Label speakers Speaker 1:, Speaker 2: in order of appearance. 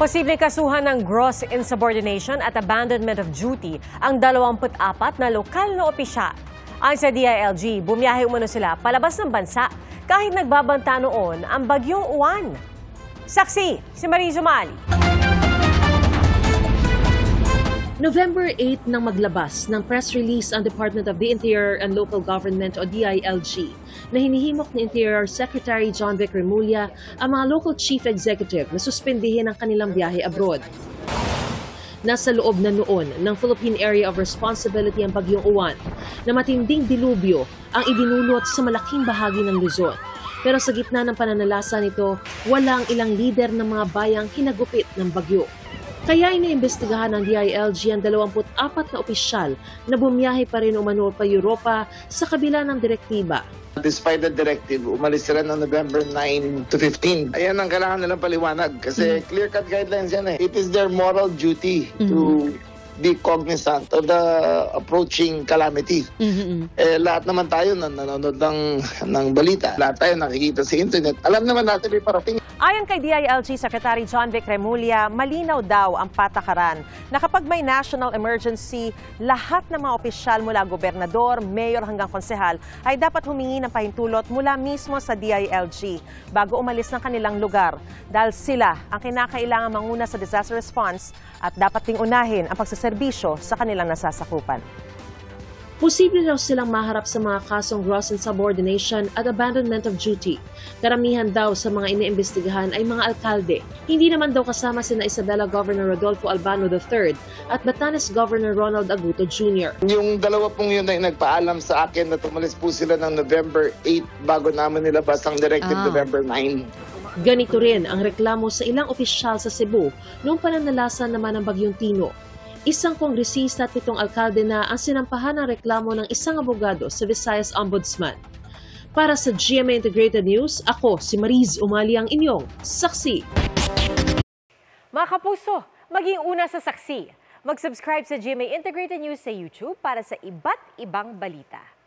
Speaker 1: Posibleng kasuhan ng gross insubordination at abandonment of duty ang 24 na lokal na opisyal. Ayon sa DILG, bumiyahe umano sila palabas ng bansa kahit nagbabanta noon ang bagyong Uwan. Saksi, si Mariz Umali.
Speaker 2: November 8 nang maglabas ng press release ang Department of the Interior and Local Government o DILG na hinihimok ni Interior Secretary John Vic Remulla ang mga local chief executive na suspendihin ang kanilang biyahe abroad. Nasa loob na noon ng Philippine Area of Responsibility ang bagyong Uwan na matinding dilubyo ang idinulot sa malaking bahagi ng Luzon. Pero sa gitna ng pananalasa nito, walang ilang lider ng mga bayang hinagupit ng bagyo. Kaya iniimbestigahan ng DILG ang 24 na opisyal na bumiyahe pa rin umano pa Europa sa kabila ng direktiba.
Speaker 3: Despite the directive, umalis sila ng November 9 to 15. Ayan ang kailangan nilang paliwanag kasi clear-cut guidelines yan eh. It is their moral duty to be cognizant of the approaching calamity. Lahat naman tayo nanonood ng balita. Lahat tayo nakikita sa internet. Alam naman natin may parating.
Speaker 1: Ayon kay DILG Secretary John Vic Remulla, malinaw daw ang patakaran na kapag may national emergency, lahat ng mga opisyal mula gobernador, mayor hanggang konsehal ay dapat humingi ng pahintulot mula mismo sa DILG bago umalis ng kanilang lugar dahil sila ang kinakailangan manguna sa disaster response at dapat ding unahin ang pagsaserbisyo sa kanilang nasasakupan.
Speaker 2: Posible raw silang maharap sa mga kasong gross insubordination at abandonment of duty. Karamihan daw sa mga iniimbestigahan ay mga alkalde. Hindi naman daw kasama sina Isabela Governor Rodolfo Albano III at Batanes Governor Ronald Aguto Jr.
Speaker 3: Yung dalawa pong yun ay nagpaalam sa akin na tumalis po sila ng November 8 bago naman nilabas ang directive November 9.
Speaker 2: Ganito rin ang reklamo sa ilang opisyal sa Cebu noong pananalasa naman ng Bagyong Tino. Isang kongresista at 7 alkalde na ang sinampahan ng reklamo ng isang abogado sa Visayas Ombudsman. Para sa GMA Integrated News, ako si Mariz Umali ang inyong saksi.
Speaker 1: Mga kapuso, maging una sa saksi. Mag-subscribe sa GMA Integrated News sa YouTube para sa iba't ibang balita.